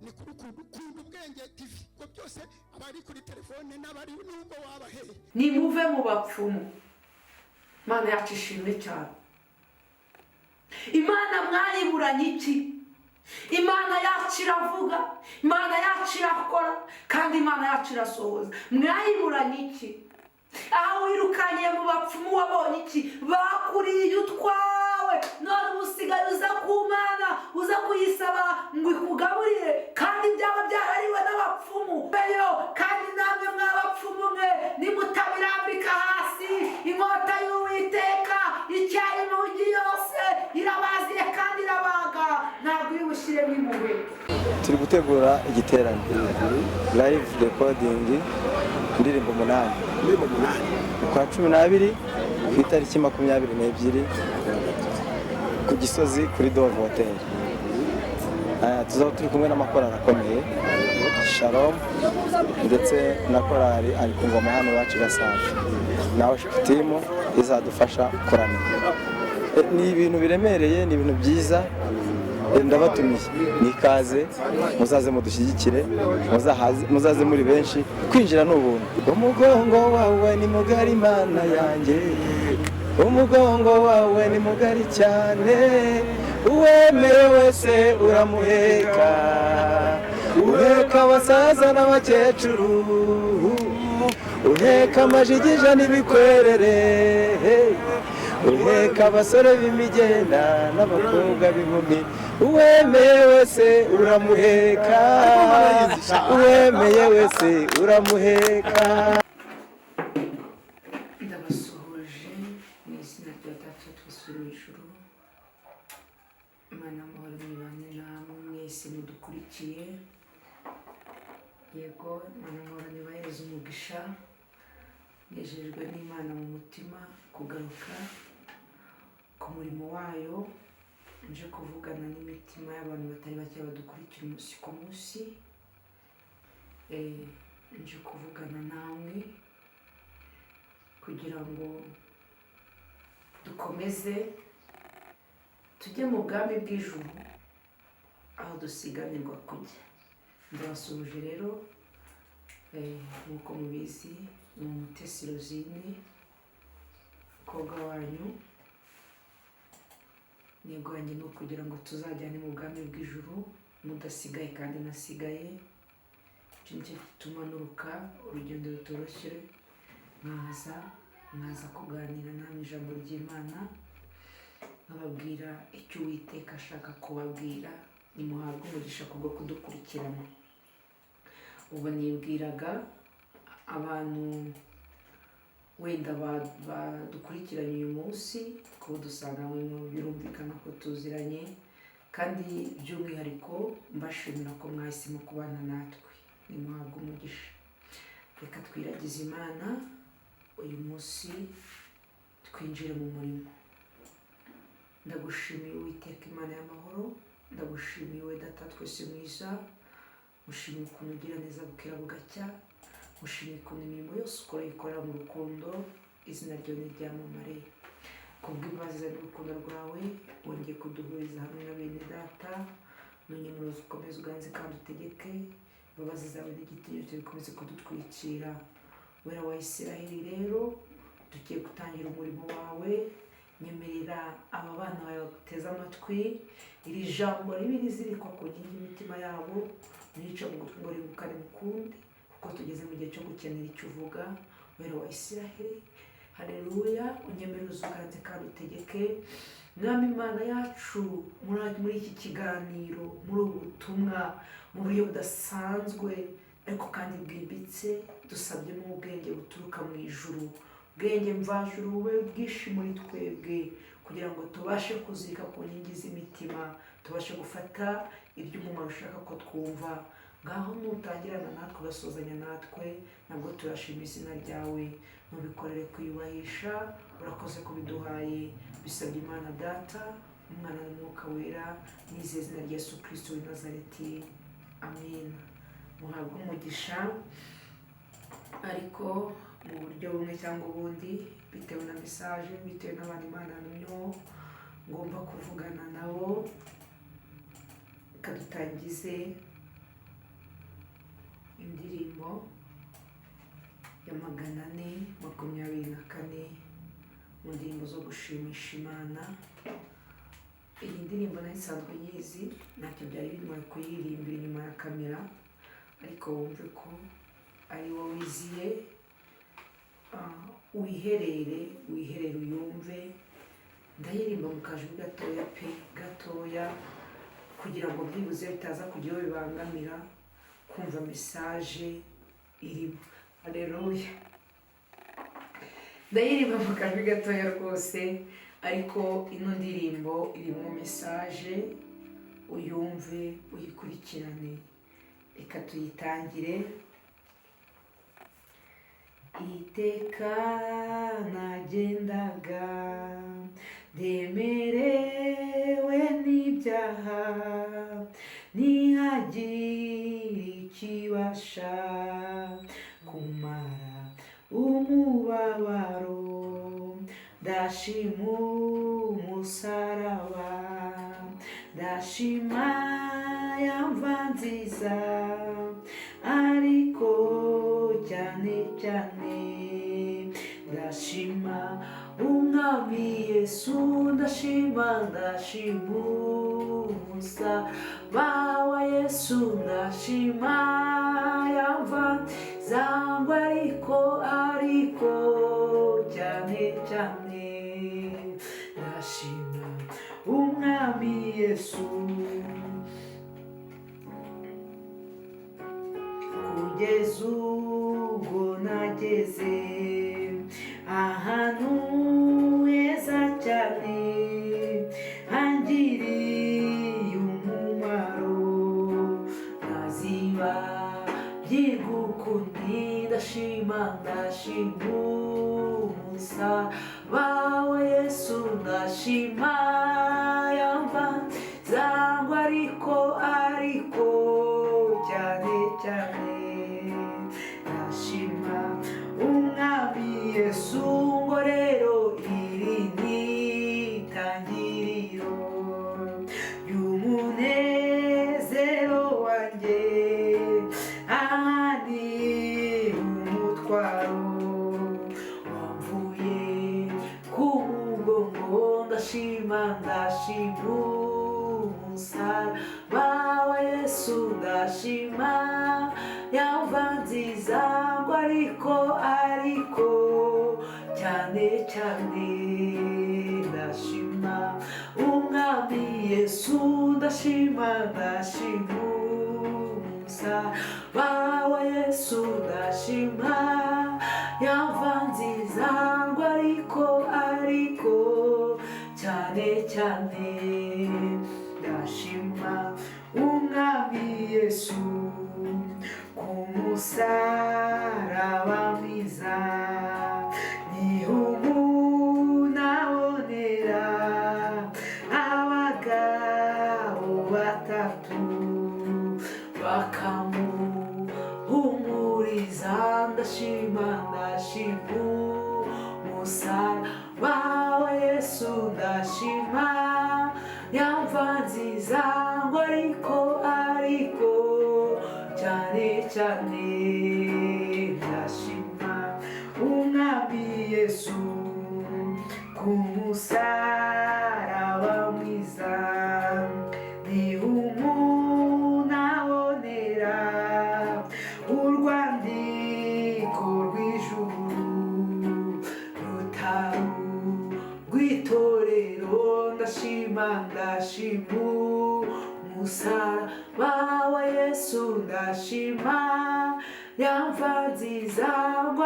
ni kuri ukunda ubwenge TV ko byose abari kuri telefone n'abari nubwo wabaheye nimuve mu bapfumu. Imana yacu ishimwe cyane. Imana mwayiburanye iki? Imana yacu iravuga, Imana yacu irakora, kandi Imana yacu irasohoza. Mwayiburanye iki? Aho wirukanye mu bapfumu wabonye iki? Bakuriye utwawe, none usigaye uza ku Mana, uza kuyisaba ngo ikugaburire, kandi byaba byarariwe n'abapfumu beyo. Kandi namwe mw'abapfumu mwe nimutabirambika hasi, inkota y'Uwiteka icyayi n'ugi yose irabaziye kandi irabaga, ntabwo iri bushyiremo impuhwe. Turi gutegura igiterane live recording indirimbo 8 kwa 12 ku itariki 22 ku Gisozi kuri Dove Hotel. Tuzaba turi kumwe n'amakorali akomeye Shalom ndetse na korali ari ku ngoma hano iwacu Gasanze, nawe team izadufasha kuramya. Ni ibintu biremereye, ni ibintu byiza. Ndabatumiye nikaze, muzaze mudushyigikire, muzaze muri benshi, kwinjira n'ubuntu. Umugongo wawe ni mugari Mana yanjye, umugongo wawe ni mugari cyane, uwemeye wese uramuheka, uheka abasaza n'abakecuru, uheka amajigija n'ibikwerere, uheka abasore b'imigenda n'abakobwa b'inkumi, uwemeye wese uramuheka, uwemeye wese uramuheka. Ndabasuhuje mu izina rya Data twese mu ijuru. Imana amahoro n'ibane namwe mwese mudukurikiye. Yego, Imana amahoro nibahereze umugisha. Nejejwe n'Imana mu mutima kugaruka ku murimo wayo, nje kuvugana n'imitima y'abantu batari bake badukurikira umunsi ku munsi. Nje kuvugana namwe kugira ngo dukomeze tujye mu bwami bw'ijuru aho dusiganirwa kujya. Ndabasuhuje rero, nk'uko mubizi ni Umutesi Rosine, umukobwa wanyu. Intego yanjye ni ukugira ngo tuzajyane mu bwami bw'ijuru mudasigaye kandi nasigaye. Icyo nicyo gituma nuruka urugendo rutoroshye, mwaza kuganira namwe ijambo ry'Imana, nkababwira icyo Uwiteka ashaka kubabwira. Nimuhabwe umugisha kubwo kudukurikirana. Ubu nibwiraga abantu wenda badukurikiranye uyu munsi, kuko dusanga birumvikana ko tuziranye, kandi by'umwihariko mbashimira ko mwahisemo kubana natwe. Nimuhabwe umugisha. Reka twiragize Imana uyu munsi, twinjire mu murimo. Ndagushimiye Uwiteka Imana y'amahoro, ndagushimiye we Data twese mwiza, mushimiye ukuntu ugira neza bukira bugacya, mushimiye ukuntu imirimo yose ukora ikorera mu rukundo. Izina ryawe niryamamare. Kubw'imbabazi n'urukundo rwawe wongeye kuduhuriza hamwe na bene Data, nunyemerera ukomeze uganze kandi utegeke. Imbabazi zawe n'igitinyiro bikomeze kudutwikira. Wera wa Isiraheli rero, tugiye gutangira umurimo wawe. Nyemerera aba bana bawe baguteze amatwi, iri jambo ribe rizirikwa ku nkingi y'imitima yabo, ntiyice mu gutwi ngo ribukane mukundi, kuko tugeze mu gihe cyo gukenera icyo uvuga. Wera wa Isiraheli, haleluya, unyemerera uzuganze kandi utegeke. Mwami Imana yacu, muri iki kiganiro, muri ubu butumwa, mu buryo budasanzwe ariko kandi bwimbitse, dusabye n'ubwenge buturuka mu ijuru, ubwenge mvajuru bube bwinshi muri twebwe, kugira ngo tubashe kuzirika ku nkingi z'imitima, tubashe gufata iby'umumaro ushaka ko twumva. Ngaho nutangirana natwe ugasozanya natwe, nabwo turashima izina ryawe. Nubikorere kwiyubahisha, urakoze kubiduhaye. Bisabye Imana Data, Umwana n'Umwuka Wera, n'izina izina rya Yesu Kristo w'i Nazareti. Amen. Muhabwe umugisha. Ariko mu buryo bumwe cyangwa ubundi, bitewe na message, bitewe n'abantu Imana niyo ngomba kuvugana nabo, kadutangize indirimbo ya 424 mu ndirimbo zo gushimisha Imana. Iyi ndirimbo nayo isanzwe nyizi, ntacyo byari bintwaye kuyirimbira inyuma ya kamera, ariko wumve ko ari wowe wiziye, wiherere uyumve. Ndayirimba mu kajwi gatoya pe, gatoya, kugira ngo byibuze bitaza kugira uwo bibangamira kumva mesaje irimo. Haleluya. Ndayirimba mu kajwi gatoya rwose, ariko ino ndirimbo irimo mesaje, uyumve uyikurikirane. Reka tuyitangire. Iteka nagendaga ndemerewe n'ibyaha, ntihagire ikibasha kumara umubabaro. Ndashima umusaraba, ndashima ya mva nziza, ariko cyane cyane ndashima umwami Yesu. Ndashima umusaraba wa Yesu, ndashima ya mva zangwa, ariko cyane cyane ndashima umwami Yesu. Kugeza ubwo nageze ahantu heza cyane, hangiriye umumaro, ntaziba byigukundi. Ndashima umusaraba wa Yesu, ndashima yamva zangwa, ariko cyane cyane ndashima umwami Yesu. Ngo rero iri ni itangiriro ry'umunezero wanjye, ahandi umutwaro wamvuye ku mugongo. Ndashima umusaraba wa Yesu, ndashima yamva nziza, ngo ariko cyane cyane ndashima umwami Yesu. Ndashima umusaraba wa Yesu, ndashima yamva nziza, ngo ariko cyane cyane ndashima umwami Yesu. Ku musaraba mwiza niho umuntu abonera abagabo batatu bakamuhumuriza. Ndashima umusaraba wa Yesu, ndashima yamva nziza, ngo ariko cyane cyane ndashima umwami Yesu. Ku musaraba mwiza niho umuntu abonera urwandiko rw'ijuru rw'itorero. Ndashima umusaraba wa Yesu, ndashima yamva nziza, ngo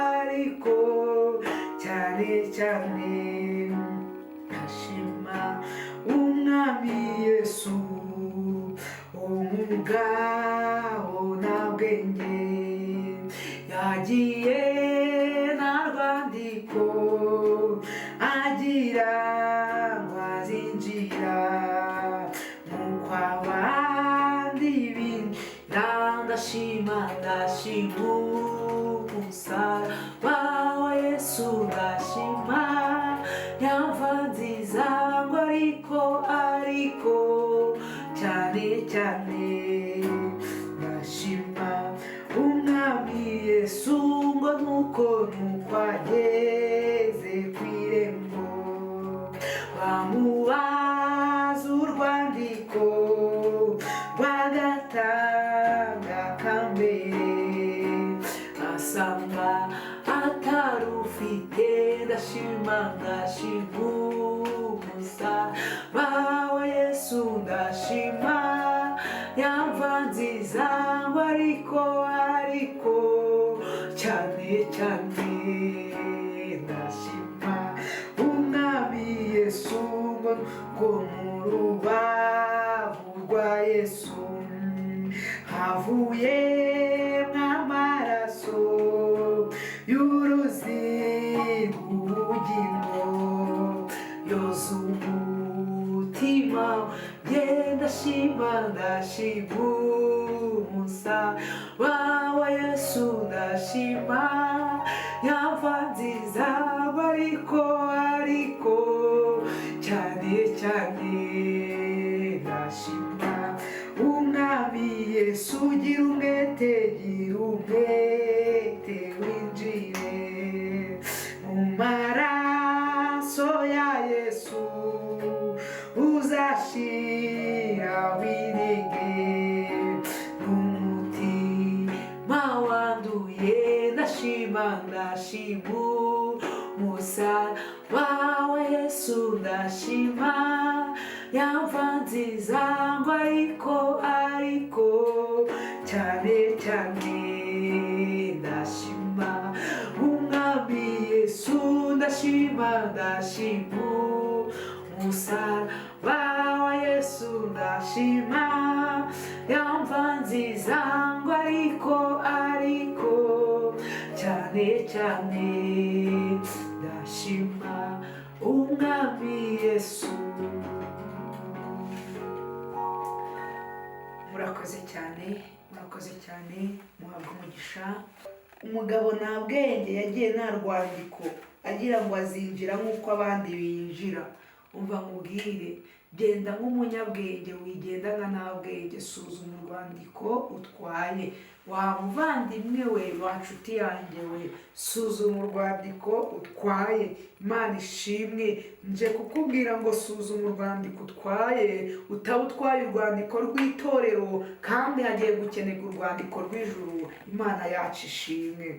ariko cyane cyane ndashima umwami Yesu. Umugabo nta bwenge yagiye nta rwandiko agira ngo azinjira nk'uko abandi binjira. Ndashima umusaraba wa Yesu, ndashima yamva nziza, ngo ariko cyane cyane ndashima yamva nziza ngo ariko cyane cyane ndashima umwami Yesu ngo mu rubavu rwa Yesu havuye nk'amaraso y'uruzi rw'ubugingo yoza umutima ndashima umusaraba wa Yesu ndashima yamva nziza ariko cyane cyane ndashima umwami Yesu gira umwete winjire mu maraso ya Yesu uzashira winege n'umutima wanduye ndashima umusaraba wa Yesu ndashima yamva nziza ngo ariko cyane cyane ndashima umwami Yesu ndashima umusaraba wa Yesu ndashima yamva nziza ngo ariko cyane cyane ndashima umwami Yesu. murakoze cyane muhabwa umugisha. Umugabo nta bwenge yagiye nta rwandiko agira ngo azinjira nk'uko abandi binjira. Umva nkubwire, genda nk'umunyabwenge wigenda nka nta bwenge. Suzuma urwandiko utwaye. Wa muvandimwe we, wa nshuti yanjye we, suzuma urwandiko utwaye. Imana ishimwe. Nje kukubwira ngo suzuma urwandiko utwaye, utaba utwaye urwandiko rw'itorero kandi hagiye gukenerwa urwandiko rw'ijuru. Imana yacu ishimwe.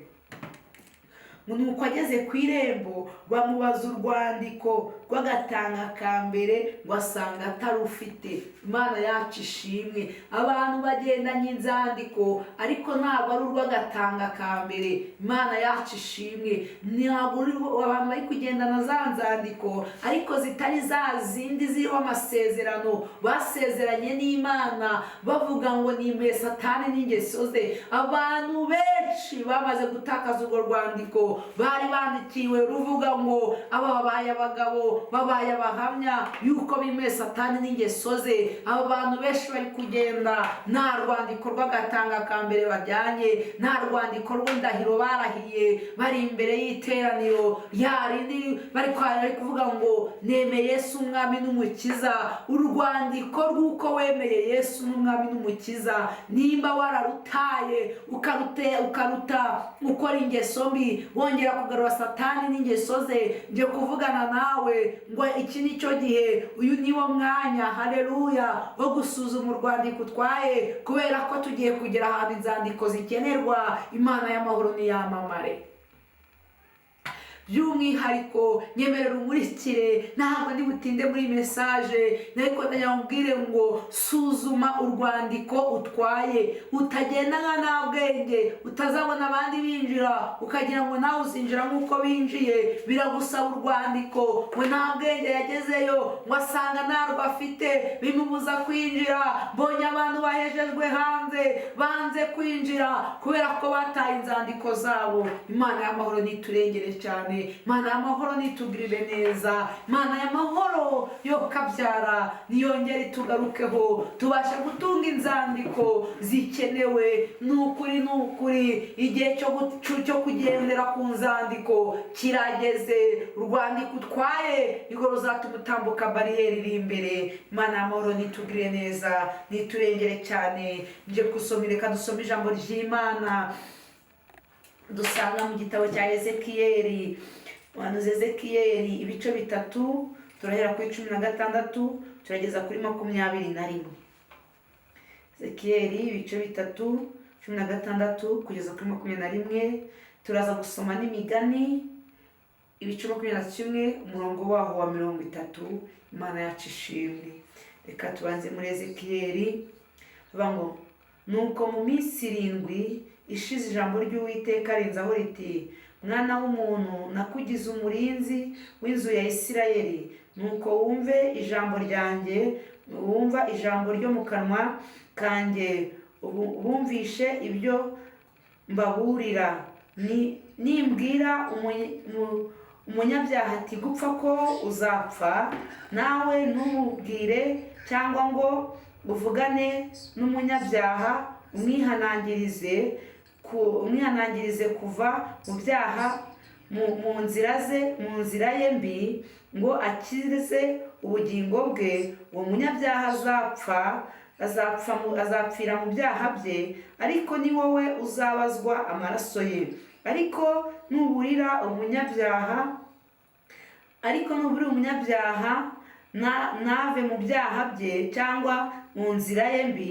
Nuko ageze ku irembo bamubaza urwandiko rw'agatanga ka mbere ngo asanga atarufite. Imana yacu ishimwe. Abantu bagendanye inzandiko ariko ntabwo ari urw'agatanga ka mbere. Imana yacu ishimwe. Ntabwo abantu bari kugendana za nzandiko ariko zitari za zindi ziriho amasezerano basezeranye n'Imana bavuga ngo nimeye Satani n'ingeso ze. Abantu benshi bamaze gutakaza urwo rwandiko bari bandikiwe ruvuga ngo aba babaye abagabo, babaye abahamya yuko bimeye Satani n'ingeso ze. Abo bantu benshi bari kugenda nta rwandiko rw'agatanga ka mbere bajyanye, nta rwandiko rw'indahiro barahiye bari imbere y'iteraniro yarindi bari kuvuga ngo nemeye Yesu umwami n'umukiza. Urwandiko rw'uko wemeye Yesu n'umwami n'umukiza, nimba wararutaye ukaruta ukora ingeso mbi wongera kugarura Satani n'ingeso ze, nje kuvugana nawe ngo iki ni cyo gihe, uyu niwo mwanya, haleluya, wo gusuzuma urwandiko utwaye, kubera ko tugiye kugera ahantu inzandiko zikenerwa. Imana y'amahoro niyamamare. By'umwihariko nyemerera umurikire, ntabwo ndi butinde muri message, ariko ndayambwire ngo suzuma urwandiko utwaye. Utagenda nka nta bwenge, utazabona abandi binjira ukagira ngo nawe uzinjira nk'uko binjiye. Biragusaba urwandiko. We nta bwenge yagezeyo ngo asanga ntarwo afite, bimubuza kwinjira. Mbonye abantu bahejejwe hanze banze kwinjira kubera ko bataye inzandiko zabo. Imana y'amahoro niturengere cyane. Imana y'amahoro nitugirire neza. Imana y'amahoro yo kabyara niyongere itugarukeho, tubashe gutunga inzandiko zikenewe. Nukuri igihe cyo kugendera ku nzandiko kirageze. Urwandiko utwaye nirwo ruzatuma utambuka bariyeri iri imbere. Imana y'amahoro nitugirire neza, niturengere cyane. Nje gusomera, reka dusome ijambo ry'Imana dusanga mu gitabo cya Ezekiyeli. Umuhanuzi Ezekiyeli ibice 3, turahera kuri 16 turageza kuri 21. Ezekiyeli ibice 3, 16 kugeza kuri 21. Turaza gusoma n'imigani ibice 21 umurongo waho wa 30. Imana yacu ishimwe. Reka tubanze muri Ezekiyeli bivuga ngo nuko mu minsi 7 ishize ijambo ry'Uwiteka renzaho riti mwana w'umuntu nakugize umurinzi w'inzu ya Isirayeli nuko wumve ijambo ryanjye wumva ijambo ryo mu kanwa kanjye bumvishe ibyo mbaburira nimbwira umunyabyaha ati gupfa ko uzapfa nawe ntubwire cyangwa ngo uvugane n'umunyabyaha umwihanangirize kuva mu byaha mu nzira ye mbi ngo akize ubugingo bwe uwo munyabyaha azapfira mu byaha bye ariko ni wowe uzabazwa amaraso ye ariko nuburira umunyabyaha nave mu byaha bye cyangwa mu nzira ye mbi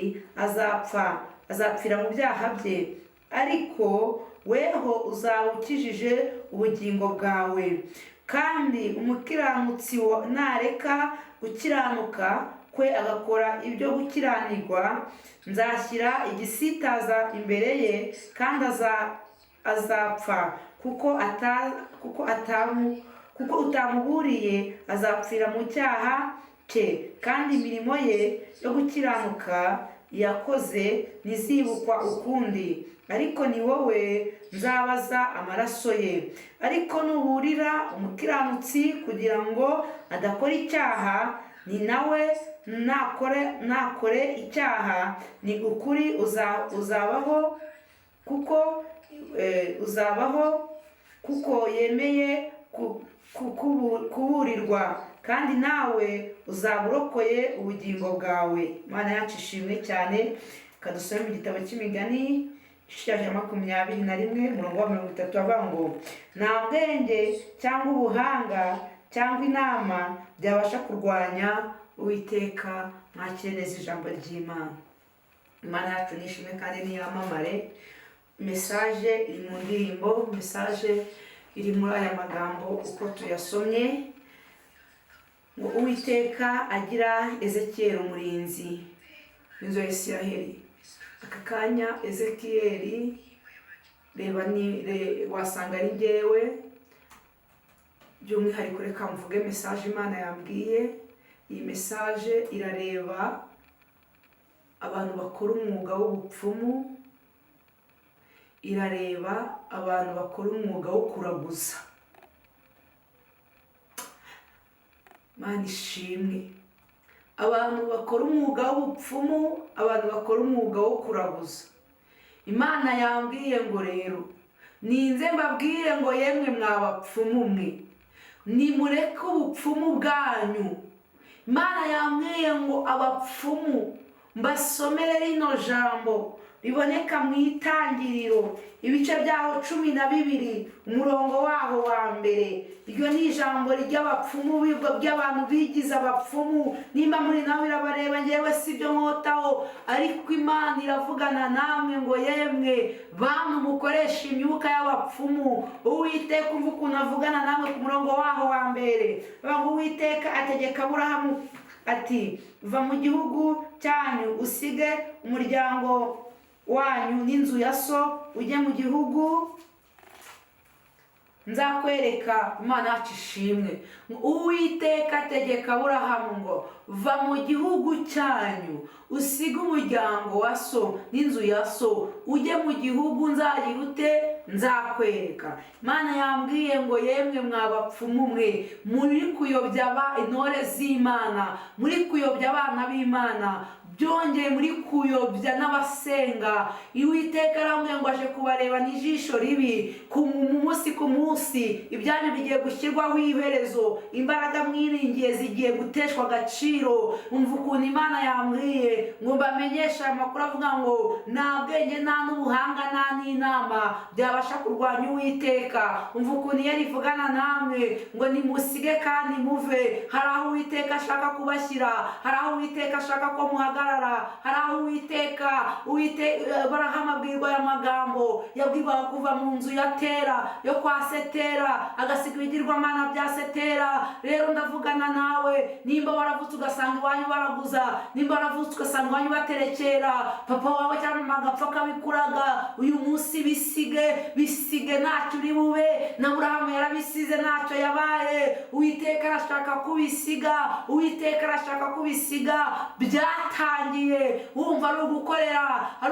azapfira mu byaha bye ariko weho uzaba ukijije ubugingo bwawe kandi umukiranutsi nareka gukiranuka kwe agakora ibyo gukiranirwa nzashyira igisitaza imbere ye kandi azapfa kuko utamuburiye azapfira mu cyaha cye kandi imirimo ye yo gukiranuka yakoze ntizibukwa ukundi ariko ni wowe nzabaza amaraso ye ariko nuburira umukiranutsi kugira ngo adakora icyaha ni nawe nakore icyaha ni ukuri uzabaho kuko yemeye kuburirwa kandi nawe uzaba urokoye ubugingo bwawe. Imana yacu ishimwe cyane. Kadusome mu gitabo cy'imigani igice cya 21 umurongo wa 30 avuga ngo nta bwenge cyangwa ubuhanga cyangwa inama byabasha kurwanya Uwiteka. Mwakire neza ijambo ry'Imana. Imana yacu nishimwe kandi niyamamare. Message iri mu ndirimbo, message iri muri aya magambo uko tuyasomye ngo Uwiteka agira Ezekiel umurinzi w'inzu ya Isiraheli. Aka kanya Ezekiel reba wasanga ari njyewe by'umwihariko reka mvuge message Imana yambwiye. Iyi message irareba abantu bakora umwuga w'ubupfumu, irareba abantu bakora umwuga wo kuraguza. Mana ishimwe. Abantu bakora umwuga w'ubupfumu, abantu bakora umwuga wo kuraguza. Imana yambwiye ngo rero ninze mbabwire ngo yemwe mwabapfumu mwe nimureke ubupfumu bwanyu. Imana yambwiye ngo abapfumu mbasomere rino jambo riboneka mu Itangiriro ibice byaho 12 umurongo waho wa mbere. Iryo ni ijambo ry'abapfumu by'abantu bigize abapfumu. Nimba muri nawe irabareba ngewe sibyo nkotaho, ariko Imana iravugana namwe ngo yemwe bantu mukoresha imyuka y'abapfumu. Uwiteka umva ukuntu avugana namwe ku murongo waho wa mbere. Ngo Uwiteka ategeka Aburahamu ati va mu gihugu cyanyu usige umuryango wanyu n'inzu ya so ujye mu gihugu nzakwereka. Imana yacu ishimwe. Uwiteka ategeka Aburahamu ngo va mu gihugu cyanyu usige umuryango wa so n'inzu ya so ujye mu gihugu nzakwereka. Imana yambwiye ngo yemwe mwabapfumu mwe muri kuyobya intore z'Imana, muri kuyobya abana b'Imana, byongeye muri kuyobya n'abasenga. Uwiteka arambwiye ngo aje kubareba n'ijisho ribi umunsi ku munsi. Ibyanyu bigiye gushyirwaho iherezo, imbaraga mwiringiye zigiye guteshwa agaciro. Umva ukuntu Imana yambwiye ngo mbamenyeshe amakuru avuga ngo nta bwenge nta n'ubuhanga nta n'inama byabasha kurwanya Uwiteka. Umva ukuntu iyo rivugana namwe ngo nimusige kandi muve. Hari aho Uwiteka ashaka kubashyira, hari aho Uwiteka ashaka ko muhagarara gihagarara. Hari aho Uwiteka Aburahamu abwirwa aya magambo, yabwirwaga kuva mu nzu ya Tera yo kwa Setera agasiga ibigirwamana bya Setera. Rero ndavugana nawe, nimba waravutse ugasanga iwanyu baraguza, nimba waravutse ugasanga iwanyu baterekera, papa wawe cyangwa mama agapfa akabikuraga, uyu munsi bisige ntacyo uri bube. Na Aburahamu yarabisize ntacyo yabaye. Uwiteka arashaka kubisiga, Uwiteka arashaka kubisiga. Byatangiye wumva ari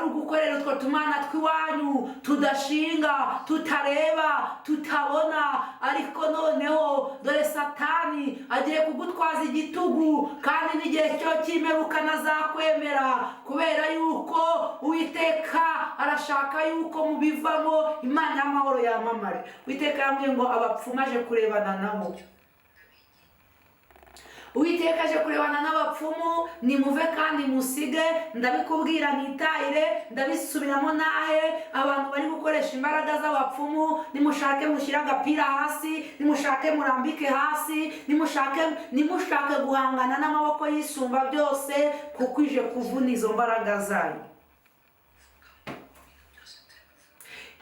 ugukorera utwo tumana tw'iwanyu tudashinga, tutareba, tutabona, ariko noneho dore Satani agiye kugutwaza igitugu, kandi n'igihe cyo cy'imperuka ntazakwemera, kubera yuko Uwiteka arashaka yuko mubivamo Imana y'amahoro yamamare. Uwiteka yambwiye ngo abapfumu aje kurebana nabo. Uwiteka aje kurebana n'abapfumu, nimuve kandi musige. Ndabikubwira nitahire, ndabisubiramo nahe. Abantu bari gukoresha imbaraga z'abapfumu, nimushake mushyire agapira hasi, nimushake murambike hasi, nimushake guhangana n'amaboko y'isumba byose, kuko ije kuvuna izo mbaraga zayo.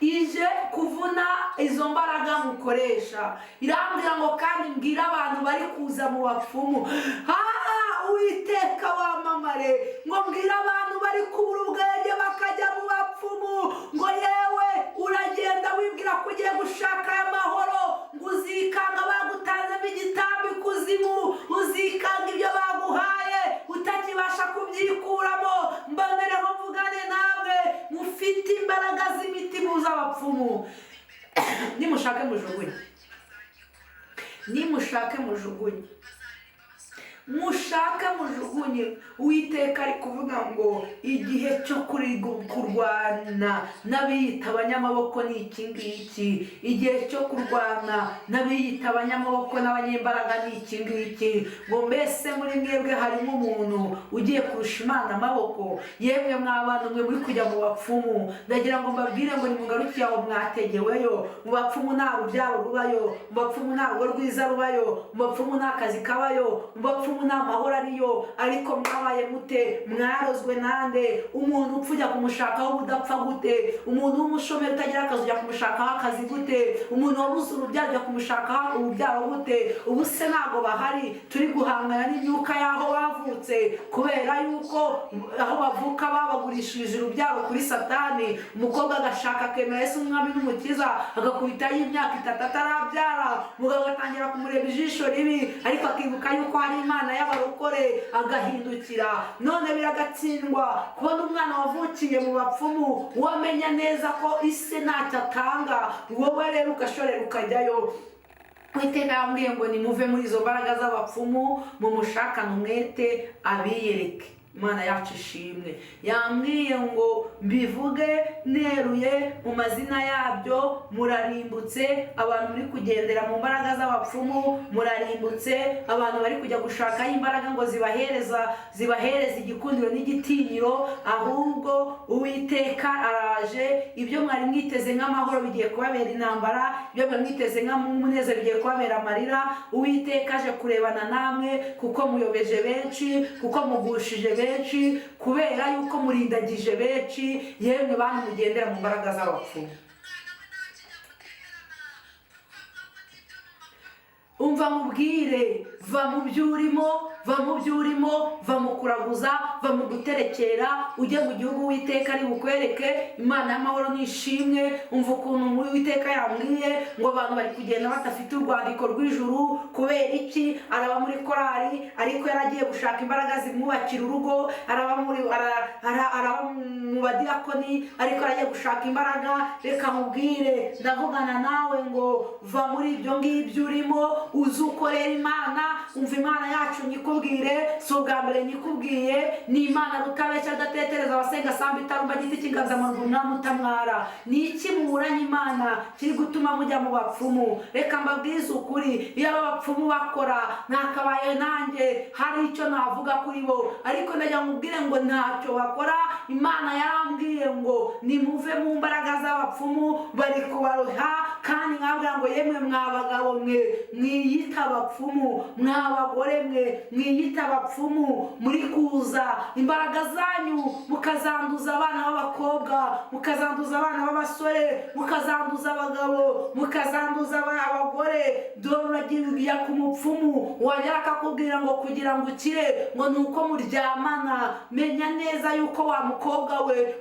Ije kuvuna izo mbaraga mukoresha. Irambwira ngo kandi mbwira abantu bari kuza mu bapfumu, Uwiteka wamamare, ngo mbwira abantu bari kubura ubwenge bakajya mu bapfumu, ngo yewe uragenda wibwira ko ugiye gushaka amahoro, ngo uzikanga bagutanzemo igitambo ikuzimu, uzikanga ibyo baguhaye utakibasha kubyikuramo. Mbonere ngo mvugane namwe mufite imbaraga z'imitima z'abapfumu. Nimushake mujugunye, nimushake mujugunye, mushake mujugunye. Uwiteka ari kuvuga ngo igihe cyo kurwana n'abiyita abanyamaboko ni iki ngiki, igihe cyo kurwana n'abiyita abanyamaboko n'abanyembaraga ni iki ngiki. Ngo mbese muri mwebwe harimo umuntu ugiye kurusha Imana amaboko? Yemwe mw'abantu mwe muri kujya mu bapfumu, ndagira ngo mbabwire ngo nimugarukire aho mwategeweyo. Mu bapfumu nta rubyaro rubayo, mu bapfumu nta rugo rwiza rubayo, mu bapfumu nta kazi kabayo, mu bapfumu nta mahoro ariyo. Ariko mwabaye mute? Mwarozwe nande? Umuntu upfa ujya kumushakaho ubudapfa gute? Umuntu w'umushomeri utagira akazi ujya kumushakaho akazi gute? Umuntu wabuze urubyaro ujya kumushakaho urubyaro gute? Ubu se ntabwo bahari? Turi guhangana n'imyuka y'aho bavutse, kubera yuko aho bavuka babagurishije urubyaro kuri Satani. Umukobwa agashaka akemera Yesu umwami n'umukiza, agakubitaho imyaka 3 atarabyara, mugabo agatangira kumureba ijisho ribi, ariko akibuka yuko hari Imana y'abarokore, agahindukira. None biragatsindwa kubona umwana wavukiye mu bapfumu, wamenya neza ko ise ntacyo atanga, wowe rero ugashorera ukajyayo. Uwiteka yambwiye ngo nimuve muri izo mbaraga z'abapfumu, mumushakane umwete abiyereke. Imana yacu ishimwe. Yambwiye ngo mbivuge neruye mu mazina yabyo, murarimbutse. Abantu muri kugendera mu mbaraga z'abapfumu murarimbutse. Abantu bari kujya gushaka imbaraga ngo zibahereza igikundiro n'igitinyiro, ahubwo Uwiteka araje. Ibyo mwari mwiteze nk'amahoro bigiye kubabera intambara, ibyo mwari mwiteze nk'umunezero bigiye kubabera amarira. Uwiteka aje kurebana namwe, kuko muyobeje benshi, kuko mugushije benshi, kubera yuko murindagije benshi. Yemwe bantu mugendera mu mbaraga z'abapfumu, umva mubwire, va mu byurimo, va mu byurimo, va mu kuraguza, va mu guterekera, ujye mu gihugu Uwiteka ari bukwereke. Imana y'amahoro nishimwe. Umva ukuntu muri Uwiteka yambwiye ngo abantu bari kugenda badafite urwandiko rw'ijuru. Kubera iki? Araba muri korari, ariko yaragiye gushaka imbaraga zimwubakira urugo. Araba mu badiyakoni, ariko aragiye gushaka imbaraga. Reka mubwire, ndavugana nawe ngo va muri ibyo ngibyo urimo, uzi ukorera Imana. Umva Imana yacu nyikubwire, si ubwa mbere nyikubwiye. Ni Imana rutabeshya, adatetereza, abasenga samba itarumba, giti cy'inganzamarumbu mutamwara. Ni iki muburanye Imana kiri gutuma mujya mu bapfumu? Reka mbabwize ukuri, iyo abapfumu bakora ntakabaye nanjye hari icyo navuga kuri bo, ariko ndagira mubwire ngo ntacyo bakora. Imana yarambwiye ngo nimuve mu mbaraga z'abapfumu, bari kubaroha. Kandi nkabwira ngo yemwe mwabagabo mwe mwiyita abapfumu, mwa bagore mwe mwiyita abapfumu, muri kuza imbaraga zanyu mukazanduza abana b'abakobwa, mukazanduza abana b'abasore, mukazanduza abagabo, mukazanduza abagore. Dore uragiye ku mupfumu wajya akakubwira ngo kugira ngo ukire ngo ni uko muryamana. Menya neza yuko wa mukobwa we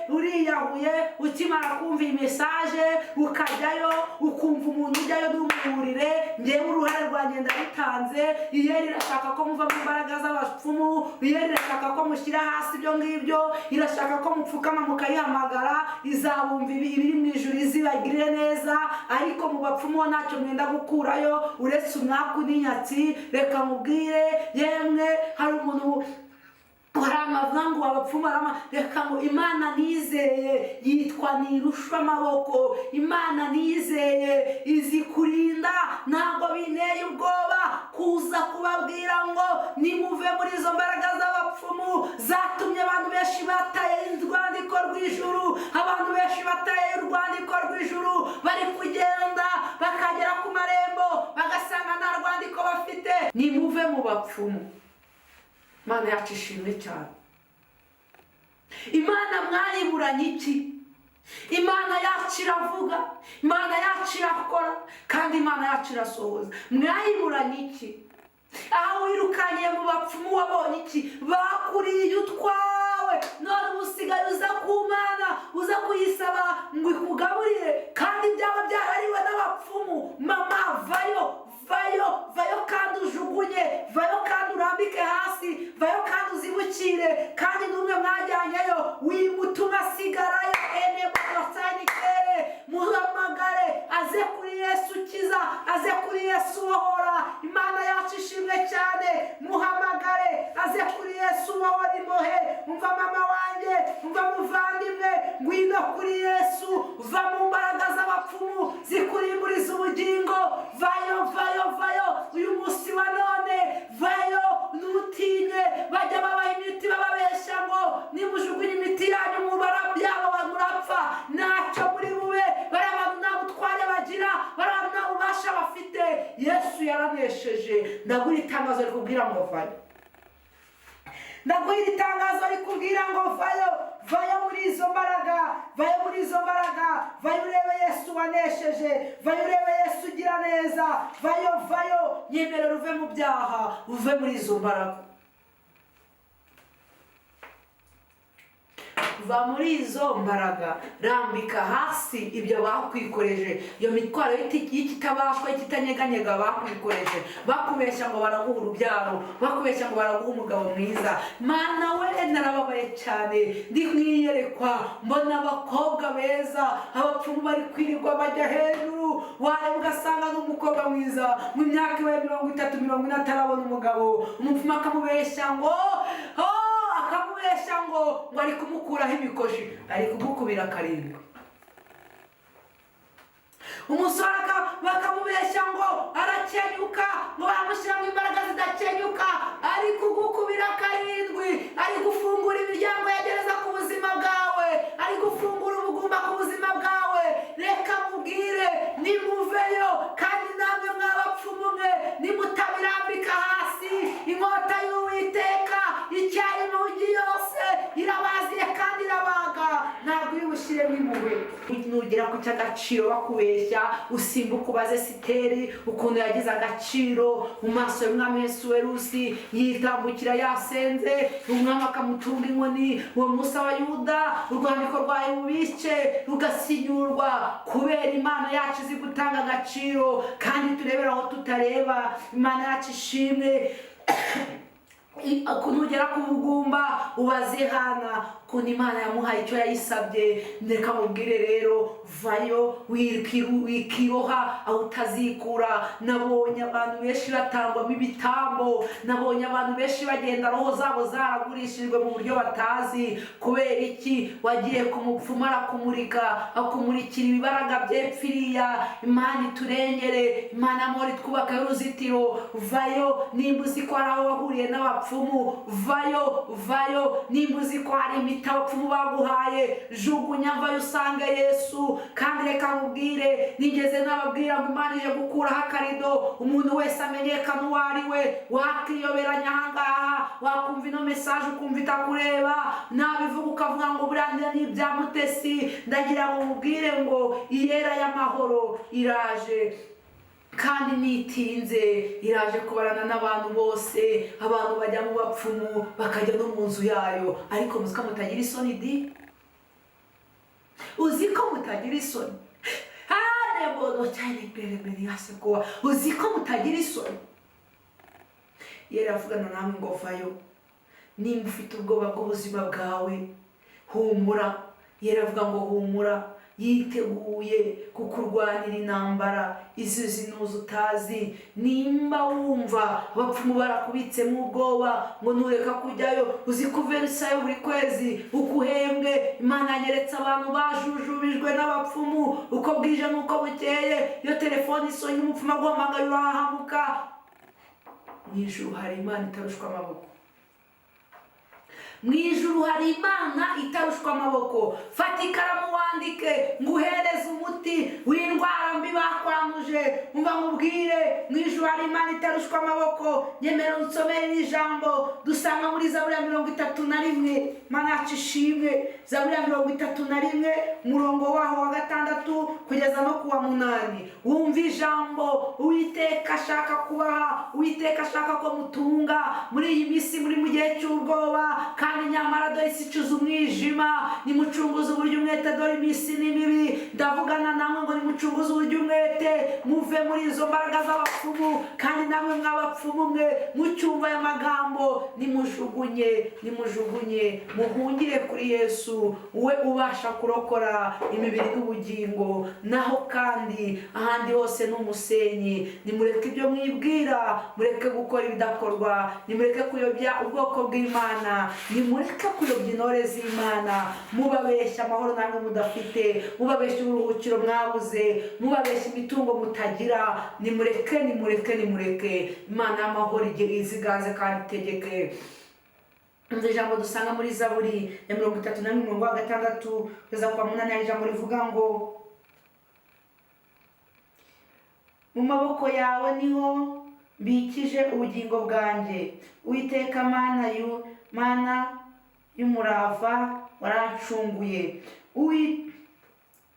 uriyahuye ukimara kumva iyi mesaje ukajyayo ukumva umuntu ujyayo n'umuhurire. Ngewe uruhare rwanjye ndabitanze. Iyo rirashaka ko muva mu mbaraga z'abapfumu, iyo rirashaka ko mushyira hasi ibyo ngibyo, irashaka ko mupfukama mukayihamagara, izabumva ibiri mu ijuru izibagirire neza. Ariko mu bapfumu ho ntacyo mwenda gukurayo uretse umwaku n'inyatsi. Reka mubwire yemwe, hari umuntu hari amavangu abapfumu reka ngo Imana nizeye yitwa ntirushwa amaboko. Imana nizeye izi kurinda, ntabwo binteye ubwoba kuza kubabwira ngo nimuve muri izo mbaraga z'abapfumu zatumye abantu benshi bataye urwandiko rw'ijuru. Abantu benshi bataye urwandiko rw'ijuru, bari kugenda bakagera ku marembo bagasanga nta rwandiko bafite. Nimuve mu bapfumu. Imana yacu ishimwe cyane. Imana mwayiburanye iki? Imana yacu iravuga, Imana yacu irakora, kandi Imana yacu irasohoza. Mwayiburanye iki? Aho wirukaniye mu bapfumu wabonye iki? Bakuriye utwawe, none usigaye uza ku Mana, uza kuyisaba ngo ikugaburire, kandi byaba byarariwe n'abapfumu. Mama, vayo kandi ujugunye, vayo kandi urambike hasi, vayo kandi uzibukire, kandi n'umwe mwajyanyeyo wimutuma asigarayo. Muhamagare aze kuri Yesu ukiza, aze kuri Yesu ubohora. Imana yacu ishimwe cyane. Muhamagare aze kuri Yesu ubohora imbohe. Umva mama wanjye, umva muvandimwe, ngwino kuri Yesu. Va mu mbaraga z'abapfumu zikurimburiza ubugingo. Vayo uyu munsi wa none, vayo ntutinye. Bajya babaha imiti bababeshya ngo nimujugunye imiti yanyu mu byabo murapfa, ntacyo muri bube. Bari abantu nta butware bagira, bari abantu nta bubasha bafite. Yesu yaranesheje. Ndaguha itangazo rikubwira ngo vayo. Ndaguha itangazo rikubwira ngo vayo muri izo mbaraga, vayo muri izo mbaraga. Vayo urebe Yesu wanesheje, vayo urebe Yesu ugira neza. Vayo nyemerera uve mu byaha, uve muri izo mbaraga. Va muri izo mbaraga, rambika hasi ibyo bakwikoreje, iyo mitwaro y'ikitabashwa y'ikitanyeganyega bakwikoreje. Bakubeshya ngo baraguha urubyaro, bakubeshya ngo baraguha umugabo mwiza. Mana we, narababaye cyane. Ndi mwiyerekwa mbona abakobwa beza, abapfumu bari kwirirwa bajya hejuru. Wareba ugasanga n'umukobwa mwiza mu myaka ibaye 30, 40 atarabona umugabo. Umupfumu akamubeshya ngo ari kumukuraho imikoshi, ari kumukubira karindwi. Umusore bakamubeshya ngo arakenyuka, ngo baramushyira mu imbaraga zidakenyuka, ari kugukubira karindwi. Ari gufungura imiryango ya gereza ku buzima bwawe, ari gufungura ubugumba ku buzima bwawe. Reka mubwire, nimuveyo, kandi namwe mwabapfumu mwe nimutabirambika hasi. Inkota y'Uwiteka icyayi mugi yose irabaziye kandi irabaga, ntabwo iri bushyiremo impuhwe. Nugera ku cy'agaciro bakubeshya, usimbuka ubaze Siteri ukuntu yagize agaciro mu maso y'umwami Yesu werusi. Yitambukira yasenze, umwami akamutunga inkoni. Uwo Musa wa Yuda, urwandiko rwawe rubice rugasinyurwa, kubera Imana yacu izi gutanga agaciro, kandi turebera aho tutareba. Imana yacu ishimwe. Nugera ku bugumba ubaze Hana ukuntu Imana yamuhaye icyo yayisabye. Ndeka mubwire rero, vayo wikiroha aho utazikura. Nabonye abantu benshi batangwamo ibitambo, nabonye abantu benshi bagenda roho zabo zaragurishijwe mu buryo batazi. Kubera iki? Wagiye ku mupfumu arakumurika, akumurikira ibibaraga byepfiriya. Imana iturengere, Imana amahoro twubaka uruzitiro. Vayo nimba uzi ko hari aho wahuriye n'abapfumu, vayo nimba uzi ko hari imiti ufite abapfumu baguhaye, jugunya vayo usange Yesu. Kandi reka nkubwire, nigeze nababwira ngo Imana ije gukuraho akarido, umuntu wese amenyekana uwo ari we. Wakiyoberanya ahangaha, wakumva ino mesaje ukumva itakureba, nabivuga ukavuga ngo buriya ni ibya Mutesi. Ndagira ngo mubwire ngo iyera y'amahoro iraje kandi nitinze, iraje kubarana n'abantu bose. Abantu bajya mu bapfumu bakajya no mu nzu yayo, ariko muziko mutagira isoni di, uziko mutagira isoni. Bodo cyane bere yase kuwa, uziko mutagira isoni. Yera avugana namwe ngo vayo, nimba ufite ubwoba bw'ubuzima bwawe, humura. Yera avuga ngo humura, yiteguye kukurwanira intambara izi zinuza utazi. Nimba wumva abapfumu barakubitsemo ubwoba ngo ntureka kujyayo, uzi ko Versayo buri kwezi uko uhembwe. Imana yanyeretse abantu bajujubijwe n'abapfumu, uko bwije n'uko bukeye. Iyo telefone isonye umupfumu aguhamagaye urahahamuka. Mu ijuru hari Imana itarushwa amaboko, mu ijuru hari Imana itarushwa amaboko. Fata ikaramu wandike, nguhereze umuti w'indwara mbi bakwanuje. Umva nkubwire, mu ijuru hari Imana itarushwa amaboko. Nyemera unsomere ijambo dusanga muri Zaburi ya 31. Mana yacu ishimwe. Zaburi ya 31 umurongo waho wa 6 kugeza no kuwa 8. Wumva ijambo Uwiteka ashaka kubaha, Uwiteka ashaka ko mutunga muri iyi minsi, muri mu gihe cy'ubwoba. Kandi nyamara dore isi icuza umwijima. Nimucunguze uburyo umwete, dore iminsi ni mibi. Ndavugana namwe ngo nimucunguze uburyo umwete, muve muri izo mbaraga z'abapfumu. Kandi namwe mw'abapfumu mwe mucyumva aya magambo, nimujugunye muhungire kuri Yesu, we ubasha kurokora imibiri n'ubugingo. Naho kandi ahandi hose n'umusenyi. Nimureke ibyo mwibwira, mureke gukora ibidakorwa, nimureke kuyobya ubwoko bw'Imana, nimureke kuyobya intore z'Imana. Mubabeshya amahoro namwe mudafite, mubabeshya uburuhukiro mwabuze, mubabeshya imitungo mutagira. Nimureke Imana y'amahoro igihe iziganze kandi itegeke. Umva ijambo dusanga muri Zaburi ya 31 umurongo wa 6 kugeza kwa 8. Hari ijambo rivuga ngo mu maboko yawe niho mbikije ubugingo bwanjye. Uwiteka Mana y'umurava warancunguye.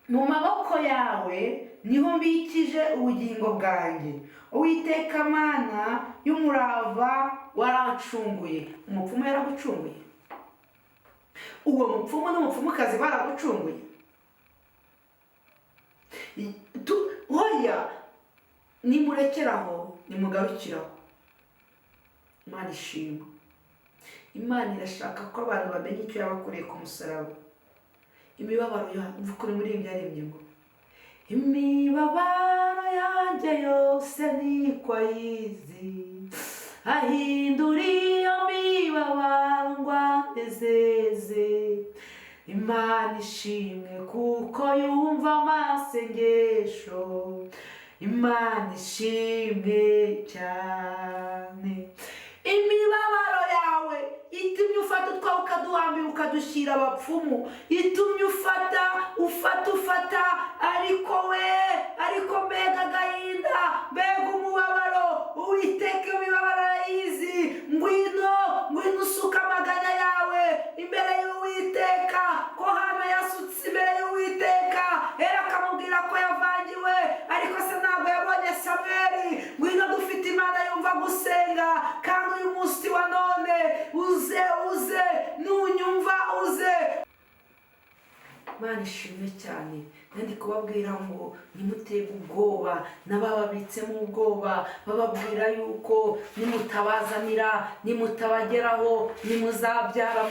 Mu maboko yawe niho mbikije ubugingo bwanjye. Uwiteka Mana y'umurava warancunguye. Umupfumu yaragucunguye? Uwo mupfumu n'umupfumukazi baragucunguye? Hoya, nimurekeraho, nimugarukiraho. Imana ishimwe. Imana irashaka ko abantu bamenye icyo yabakoreye ku musaraba. Imibabaro yawe kuri muri ibi yaremye ngo imibabaro yanjye yose niko ayizi, ahindura iyo mibabaro ngo anezeze. Imana ishimwe kuko yumva amasengesho. Imana ishimwe cyane. Imibabaro yawe itumye ufata utwawe ukaduhambira ukadushyira abapfumu, itumye ufata ariko mbega agahinda, mbega umubabaro. Uwiteka imibabaro arayizi. Ngwino usuka amaganya yawe imbere y'Uwiteka, ko Hana yasutse imbere y'Uwiteka. Era akamubwira ko yavangiwe, ariko se ntabwo yabonye Samweli. Ngwino dufite Imana yumva gusenga. Kandi uyu munsi wa none uze nunyumva uze. Imana ishimwe cyane. Kandi kubabwira ngo nimutege ubwoba n'abababitsemo ubwoba, bababwira yuko nimutabazanira, nimutabageraho, muzabyara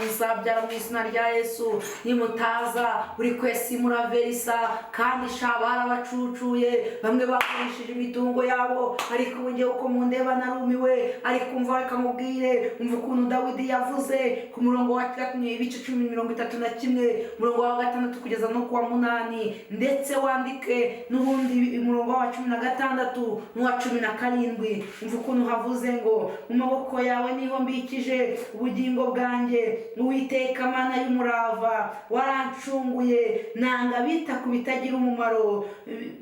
mu izina rya Yesu. Nimutaza buri kwezi muraverisa, kandi shabara bacucuye. Bamwe bagurishije imitungo yabo, ariko ubu ngiye uko mundeba narumiwe. Ariko umva reka mubwire, umva ukuntu Dawidi yavuze ku murongo wa 31 umurongo wa 6 6 kugeza no kuwa 8, ndetse wandike n'ubundi umurongo wa 16 n'uwa 17. umva ukuntu havuze ngo mu maboko yawe niho mbikije ubugingo bwanjye, Uwiteka Mana y'umurava, warancunguye, nanga bita ku bitagira umumaro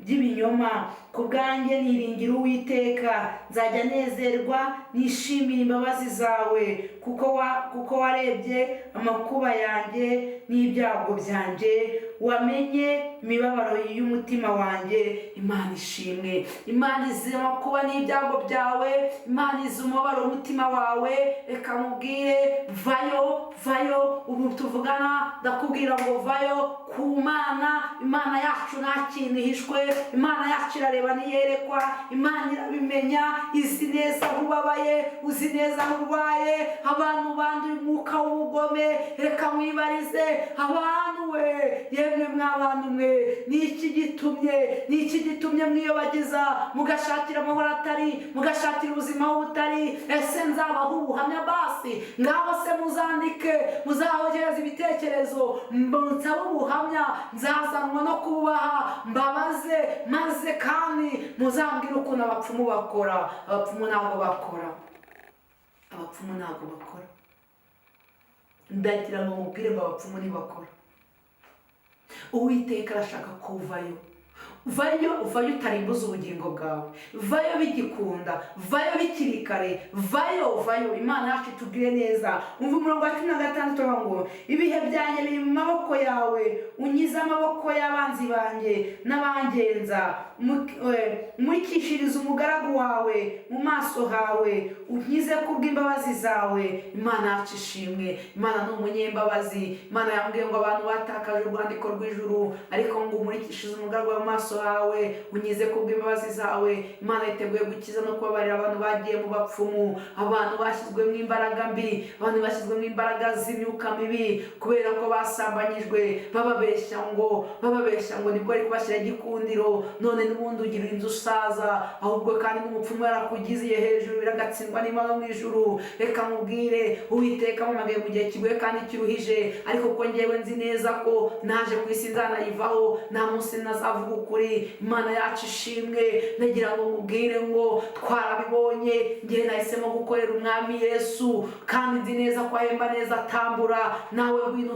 by'ibinyoma. Ku bwanjye niringira Uwiteka, nzajya nezerwa nishimira imbabazi zawe, kuko warebye amakuba yanjye n'ibyago byanjye, wamenye imibabaro y'umutima wanjye. Imana ishimwe. Imana izi amakuba n'ibyago byawe, Imana izi umubabaro w'umutima wawe. Reka mubwire, vayo. Ubu tuvugana ndakubwira ngo vayo ku Mana. Imana yacu nta kintu ihishwe, Imana yacu irareba niyerekwa, Imana irabimenya, izi neza aho ubabaye, uzi neza aho urwaye, abantu banduye umwuka w'ubugome. Reka mwibarize abantu we, yemwe mw'abantu mwe, ni iki gitumye mwiyobagiza mugashakira amahoro atari, mugashakira ubuzima aho butari? Ese nzabaho ubuhamya basi? Ngaho se muzandike, muzahogereza ibitekerezo, nsabe ubuhamya, nzazanwa no kubaha, mbabaze, maze kandi muzambwire ukuntu abapfumu bakora. Abapfumu ntabwo bakora, ndagira ngo mubwire ngo abapfumu ntibakora. Uwiteka arashaka ko vayo utarimbuza ubugingo bwawe, vayo bigikunda, vayo bikiri kare, vayo. Imana yacu itubwire neza. umva umurongo wa 16 ngo ibihe byanjye biri mu maboko yawe, unyize amaboko y'abanzi banjye n'abangenza, umurikishirize umugaragu wawe mu maso hawe, unkize kubw'imbabazi zawe. Imana yacu ishimwe. Imana ni umunyembabazi. Imana yambwiye ngo abantu batakaje urwandiko rw'ijuru, ariko ngo umurikishirize umugaragu wawe mu maso hawe, unyize kubw'imbabazi zawe. Imana yiteguye gukiza no kubabarira abantu bagiye mu bapfumu, abantu bashyizwemo imbaraga mbi, abantu bashyizwemo imbaraga z'imyuka mibi kubera ko basambanyijwe, bababeshya ngo nibwo ari kubashyira igikundiro, none n'ubundi ugira inzu usaza, ahubwo kandi n'umupfumu yarakugiziye hejuru, biragatsindwa n'Imana mu ijuru. Reka mubwire, Uwiteka amamagaye mu gihe kigoye kandi kiruhije, ariko ko njyewe nzi neza ko naje ku isi nzanayivaho, nta munsi nazavuga ukuri. Imana yacu ishimwe. Nagira ngo mubwire ngo twarabibonye, njye nahisemo gukorera umwami Yesu, kandi nzi neza ko ahemba neza atambura. Nawe ngwino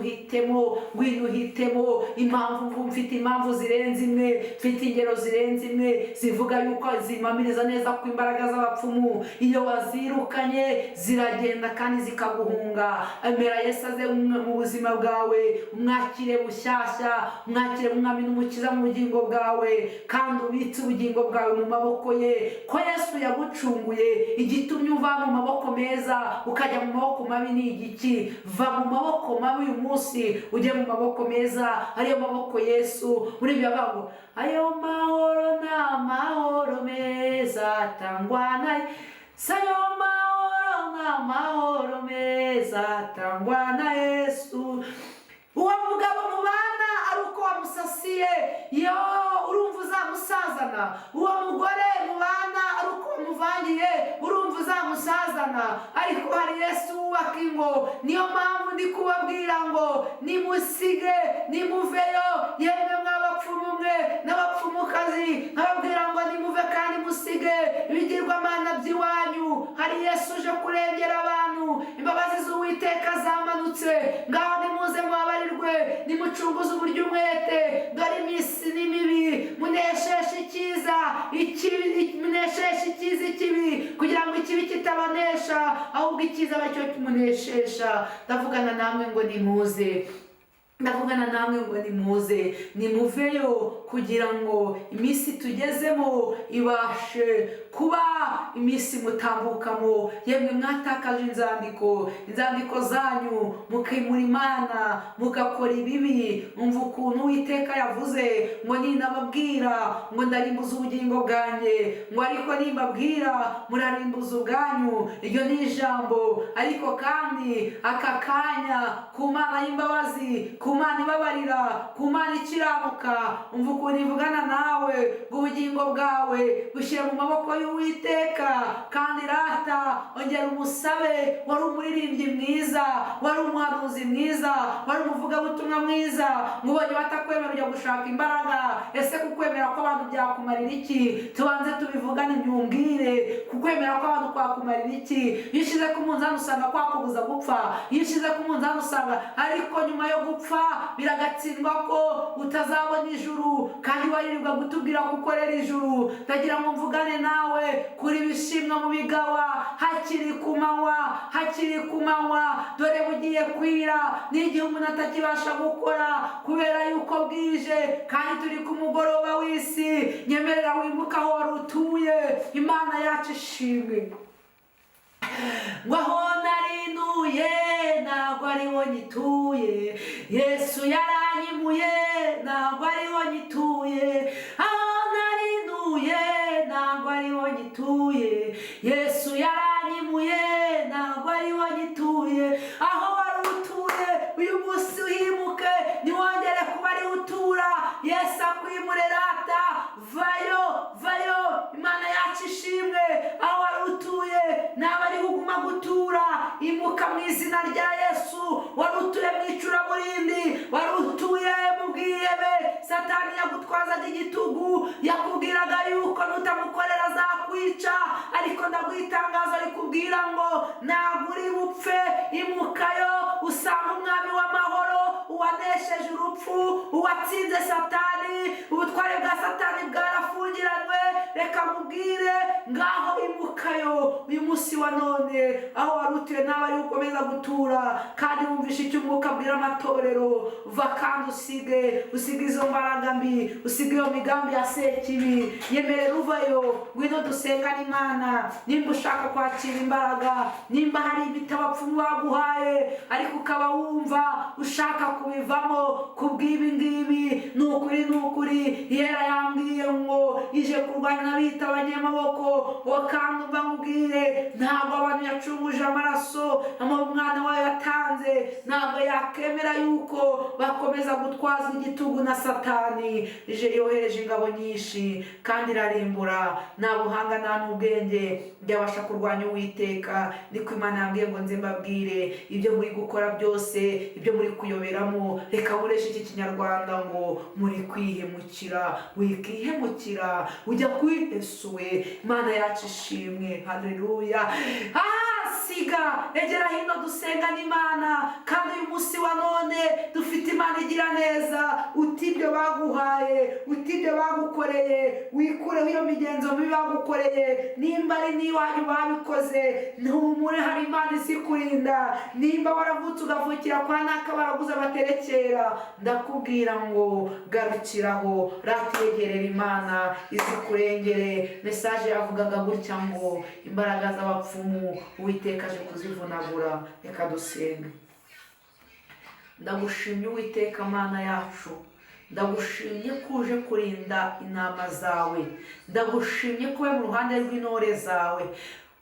uhitemo impamvu. Mfite impamvu zirenze imwe, mfite ingero zirenze imwe zivuga yuko zimamiriza neza ku imbaraga z'abapfumu iyo wazirukanye ziragenda kandi zikaguhunga. Emera Yesu aze mu buzima bwawe, umwakire bushyashya, umwakire umwami n'umukiza mu bugingo bwawe, kandi ubitse ubugingo bwawe mu maboko ye. Ko Yesu yagucunguye, igitumye uva mu maboko meza ukajya mu maboko mabi ni igiki? Va mu maboko mabi uyu munsi ujye mu maboko meza, ariyo maboko Yesu. Muri ibyo bavuga ayo mahoro ni amahoro meza atangwa na Yesu, ayo mahoro ni amahoro meza atangwa na Yesu. Uwo mugabo mubana ari uko wamusasiye, yo urumva uzamusazana. Uwo mugore mubana ari uko wamuvangiye, urumva uzamusazana. Ariko hari Yesu wubaka ingo. Niyo mpamvu ndi kubabwira ngo nimusige, nimuveyo, yemwe mw'abapfumu mwe n'abapfumukazi, nkababwira ngo nimuve kandi musige ibigirwamana by'iwanyu. Hari Yesu uje kurengera abantu, imbabazi z'Uwiteka zamanutse. Ngaho nimuze mubabarirwe, nimucunguze uburyo umwete. Dore iminsi ni mibi, munesheshe ikibi kugira ngo ikibi kitabanesha, ahubwo icyiza bacyo kimuneshesha. Ndavugana namwe ngo nimuze, nimuveyo kugira ngo iminsi tugezemo ibashe kuba iminsi mutambukamo. Yemwe mwatakaje inzandiko zanyu, mukimura Imana, mugakora ibibi. Umva ukuntu Uwiteka yavuze ngo ninababwira ngo ndarimbuza ubugingo bwanjye, ngo ariko nimbabwira murarimbuza ubwanyu. Iryo ni ijambo, ariko kandi aka kanya ku Mana y'imbabazi, ku Mana ibabarira, ku Mana ikiranuka, umva ukuntu ivugana nawe ngo ubugingo bwawe bushyire mu maboko y'Uwiteka. Kandi rata ongera umusabe, wari umuririmbyi mwiza, wari umuhanuzi mwiza, wari umuvugabutumwa mwiza, mubonye batakwemera ujya gushaka imbaraga. Ese kukwemera kw'abantu byakumarira iki? Tubanze tubivugane byumbwire, kukwemera kw'abantu kwakumarira iki? Iyo ushize ku munzani usanga kwakubuza gupfa, iyo ushize ku munzani usanga, ariko nyuma yo gupfa biragatsindwa ko utazabona ijuru, kandi waririrwa gutubwira ko ukorera ijuru. Ndagira ngo mvugane nawe kuri bishimwa mu bigawa, hakiri ku manywa, hakiri ku manywa, dore bugiye kwira, n'igihe umuntu atakibasha gukora kubera yuko bwije, kandi turi ku mugoroba w'isi. Nyemerera wimuka aho wari utuye, Imana yacu ishimwe. Ngo aho narinuye ntabwo ariho nyituye, Yesu yaranyimuye ntabwo ariho nyituye. Aho narinuye ntabwo ariho nyituye, Yesu yaranyimuye ntabwo ariho nyituye. Aho wari utuye uyu munsi uhimuke, ntiwongere kuba ariho utura. Yesu akwimure rata, vayo vayo, Imana yacu ishimwe. Aho wari utuye ntabwo ariho uguma gutura, imuka mu izina rya Yesu. Wari utuye mu icuraburindi, wari utuye mu bwihebe, Satani yagutwazaga igitugu, yakubwiraga yuko nutamukorera azakwica, ariko ndaguhitangaza rikubwira ngo ntabwo uri bupfe. Imukayo usanga umwami w'amahoro, uwanesheje urupfu, uwatsinze Satani. Ubutware bwa Satani bwarafungiranywe. Reka mubwire, ngaho imukayo uyu munsi wa none. Aho wari utuye nawe ari ukomeza gutura, kandi wumvishe icyo umwuka abwira amatorero. Va kandi usige izo mbaraga mbi, usige iyo migambi ya sekibi. Yemerera uvayo, ngwino dusengane Imana. Nimba ushaka kwakira imbaraga, nimba hari ibitabapfumu baguhaye ariko ukaba wumva ushaka kubivamo kubw'ibi ngibi, nukuri nukuri Yera yambwiye ngo ije kurwanya n'abita abanyamaboko. Kandi umva nkubwire, ntabwo abantu yacunguje amaraso, umwana wayo yatanze, ntabwo yakemera yuko bakomeza gutwazwa igitugu na Satani. Ije yohereje ingabo nyinshi kandi irarimbura, nta buhanga nta n'ubwenge byabasha kurwanya Uwiteka. Niko Imana yambwiye ngo nze mbabwire, ibyo muri gukora byose, ibyo muri kuyoberamo, reka mureshe iki kinyarwanda ngo muri kwihemukira. Wikihemukira, ujya kuri Yesu we. Imana yacu ishimwe, haleluya. Siga egera hino dusengane Imana. Kandi uyu munsi wa none dufite Imana igira neza. Uti ibyo baguhaye, uti ibyo bagukoreye, wikureho iyo migenzo mibi bagukoreye. Nimba ari n'iwanyu babikoze, ntumure, hari Imana izikurinda. Nimba waravutse ugavukira kwa naka baraguze baterekera, ndakubwira ngo garukiraho, ratiyegerera Imana izikurengere. Mesaje yavugaga gutya ngo imbaraga z'abapfumu Uwiteka aje kuzivunagura. Reka dusenge. Ndagushimye Uwiteka Mana yacu, ndagushimye ko uje kurinda inama zawe, ndagushimye ko uri mu ruhande rw'intore zawe,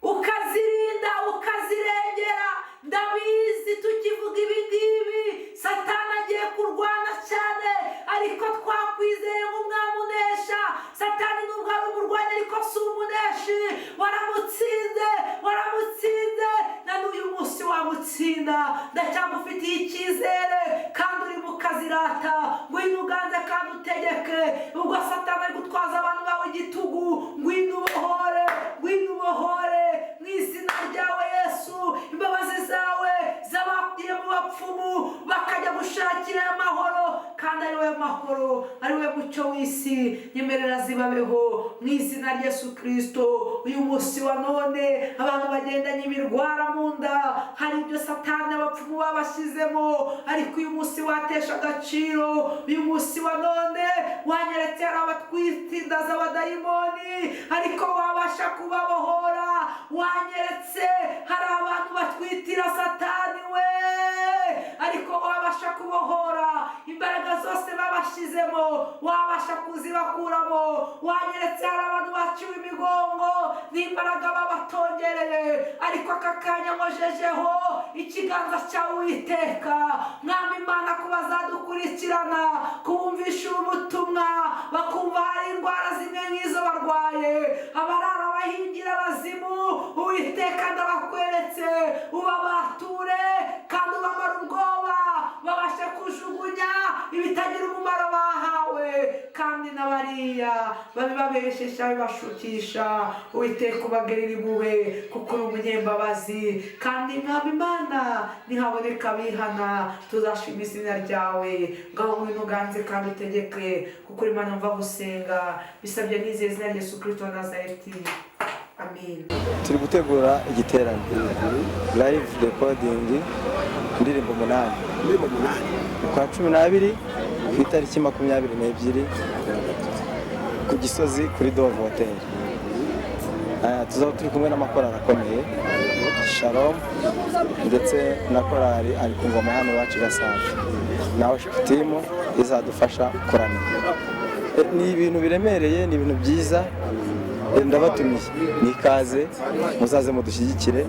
ukazirinda ukazirengera. Ndabizi tukivuga ibi ngibi Satani agiye kurwana cyane, ariko twakwizeye nk'umwami unesha. Satani nubwo ari umurwanyi ariko si umuneshi. Waramutsinze, waramutsinze, na n'uyu munsi wamutsinda. Ndacyagufitiye icyizere kandi uri mu kazi rata. Ngwino uganze kandi utegeke. Ubwo Satani ari gutwaza abantu bawe igitugu, ngwino ubohore, ngwino ubohore mu izina ryawe Yesu. Imbabazi zawe zabagiye mu bapfumu bakajya gushakira amahoro, kandi ari we mahoro, ari we mucyo w'isi. Nyemerera zibabeho mu izina rya Yesu Kristo. Uyu munsi wa none abantu bagendanye ibirwara mu nda, hari ibyo Satani abapfumu babashyizemo, ariko uyu munsi watesha agaciro. Uyu munsi wa none wanyeretse hari abatwite inda z'abadayimoni, ariko wabasha kubabohora. Wanyeretse hari abantu batwitira Satani we, ariko wabasha kubohora. Imbaraga zose babashizemo wabasha kuzibakuramo. Wanyeretse hari abantu baciwe imigongo n'imbaraga babatongereye, ariko aka kanya ngojejeho ikiganza cyawe Uwiteka. Mwami Imana, ko bazadukurikirana kubumvisha ubutumwa, bakumva hari indwara zimwe nk'izo barwaye, abarara uwiteka ndabakweretse ubabature kandi ubamara ubwoba babashe kujugunya ibitagira umumaro bahawe kandi n'abariya babibabeshesha bibashukisha uwiteka ubagirira impuhwe kuko uri umunyembabazi kandi mwami Imana nihaboneka abihana tuzashima izina ryawe ngaho ngwino uganze kandi utegeke kuko uri Imana mva gusenga bisabye n'izina rya Yesu Kristo wa Nazareti amen. Turi gutegura igiterane live recording indirimbo 8 kwa 12 ku itariki 22 ku Gisozi kuri Dove Hotel. Tuzaba turi kumwe n'amakorali akomeye Shalom ndetse na korali ari ku ngoma hano iwacu Gasabo na worship team izadufasha kuramya. Ni ibintu biremereye, ni ibintu byiza, ndabatumiye nikaze muzaze mudushyigikire,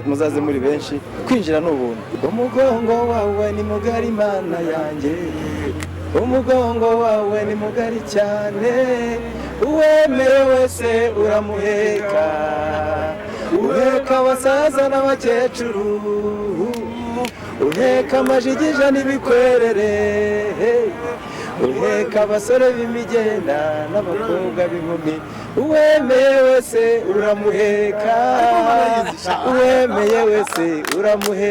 muzaze muri benshi, kwinjira n'ubuntu. Umugongo wawe ni mugari Mana yanjye, umugongo wawe ni mugari cyane, uwemeye wese uramuheka, uheka abasaza n'abakecuru, uheka amajigija n'ibikwerere, uheka abasore b'imigenda n'abakobwa b'inkumi, uwemeye wese uramuheka, uwemeye wese uramuheka.